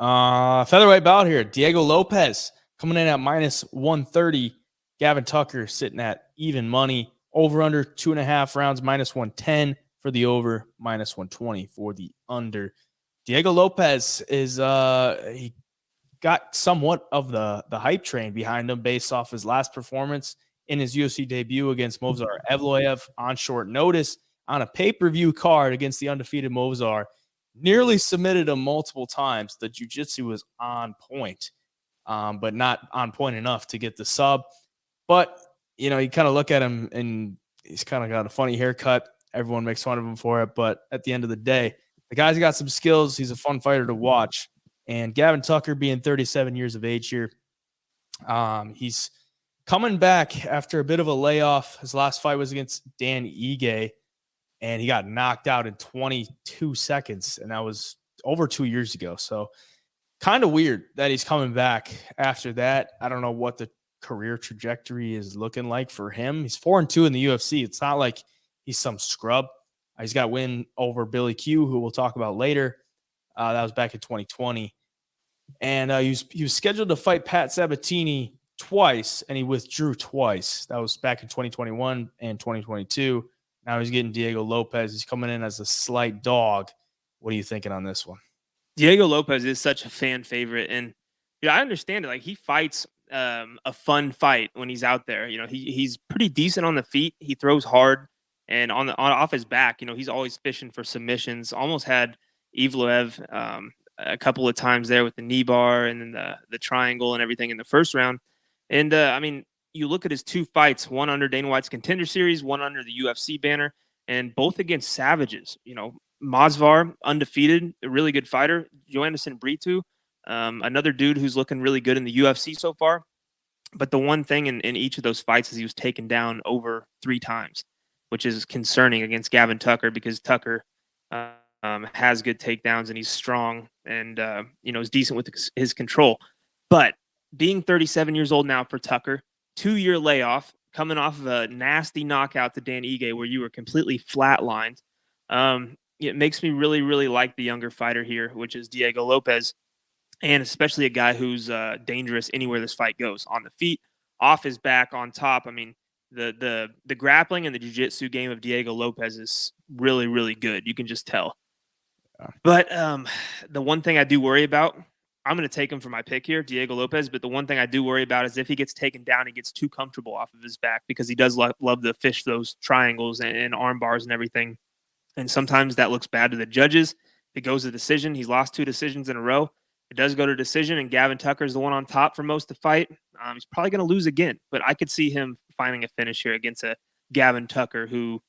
Featherweight bout here. Diego Lopes coming in at minus 130. Gavin Tucker sitting at even money. Over under 2.5 rounds, minus 110 for the over, minus 120 for the under. Diego Lopes is he got somewhat of the hype train behind him based off his last performance in his UFC debut against Movsar Evloev on short notice on a pay-per-view card against the undefeated Movsar. Nearly submitted him multiple times. The jiu-jitsu was on point, but not on point enough to get the sub. But, you know, you kind of look at him and he's kind of got a funny haircut. Everyone makes fun of him for it. But at the end of the day, the guy's got some skills. He's a fun fighter to watch. And Gavin Tucker being 37 years of age here, he's coming back after a bit of a layoff. His last fight was against Dan Ige, and he got knocked out in 22 seconds, and that was over 2 years ago. So kind of weird that he's coming back after that. I don't know what the career trajectory is looking like for him. He's 4-2 in the UFC. It's not like he's some scrub. He's got a win over Billy Q, who we'll talk about later. That was back in 2020. And he was scheduled to fight Pat Sabatini twice, and he withdrew twice. That was back in 2021 and 2022. Now he's getting Diego Lopes. He's coming in as a slight dog. What are you thinking on this one? Diego Lopes is such a fan favorite, and I understand it. Like, he fights a fun fight when he's out there. You know, he's pretty decent on the feet. He throws hard, and off his back, you know, he's always fishing for submissions. Almost had Evloev a couple of times there with the knee bar and then the triangle and everything in the first round. And I mean, you look at his two fights, one under Dana White's Contender Series, one under the UFC banner, and both against savages. You know, Masvar, undefeated, a really good fighter. Joanderson Brito, another dude who's looking really good in the UFC so far. But the one thing in each of those fights is he was taken down over 3 times, which is concerning against Gavin Tucker, because Tucker has good takedowns and he's strong and, you know, is decent with his control. But being 37 years old now for Tucker, 2-year layoff, coming off of a nasty knockout to Dan Ige where you were completely flatlined, it makes me really, really like the younger fighter here, which is Diego Lopes, and especially a guy who's dangerous anywhere this fight goes, on the feet, off his back, on top. I mean, the grappling and the jiu-jitsu game of Diego Lopes is really, really good. You can just tell. But the one thing I do worry about, I'm going to take him for my pick here, Diego Lopes. But the one thing I do worry about is if he gets taken down, he gets too comfortable off of his back, because he does love to fish those triangles and arm bars and everything. And sometimes that looks bad to the judges. If it goes to decision, he's lost 2 decisions in a row. It does go to decision, and Gavin Tucker is the one on top for most of the fight. He's probably going to lose again, but I could see him finding a finish here against a Gavin Tucker who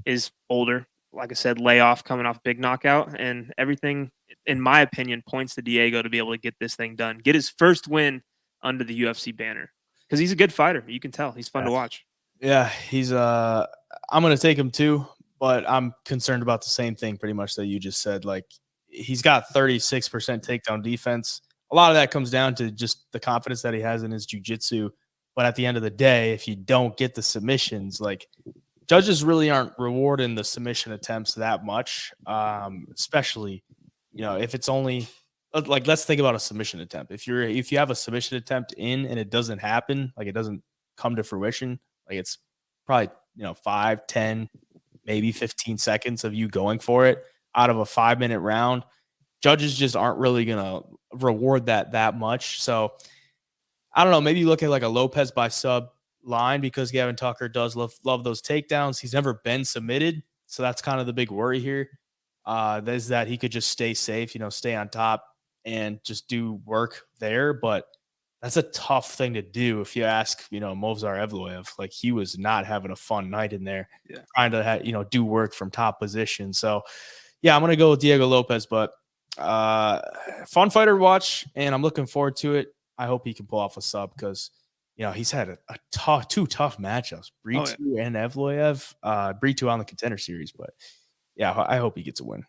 is older. Like I said, layoff, coming off big knockout, and everything, in my opinion, points to Diego to be able to get this thing done, get his first win under the UFC banner, because he's a good fighter. You can tell he's fun to watch. Yeah, he's I'm going to take him too, but I'm concerned about the same thing pretty much that you just said. Like, he's got 36% takedown defense. A lot of that comes down to just the confidence that he has in his jiu-jitsu. But at the end of the day, if you don't get the submissions, like, judges really aren't rewarding the submission attempts that much, especially, you know, if it's only like, let's think about a submission attempt. If you have a submission attempt in and it doesn't happen, like, it doesn't come to fruition, like, it's probably, you know, 5, 10, maybe 15 seconds of you going for it out of a 5-minute round. Judges just aren't really going to reward that much. So I don't know, maybe you look at like a Lopes by sub line, because Gavin Tucker does love those takedowns. He's never been submitted, so that's kind of the big worry here. Is that he could just stay safe, you know, stay on top and just do work there. But that's a tough thing to do. If you ask, you know, Movsar Evloev, like, he was not having a fun night in there, trying to you know, do work from top position. So yeah, I'm gonna go with Diego Lopes, but fun fighter to watch, and I'm looking forward to it. I hope he can pull off a sub, because, you know, he's had two tough matchups, Brito and Evloev. Brito on the Contender Series, but yeah, I hope he gets a win.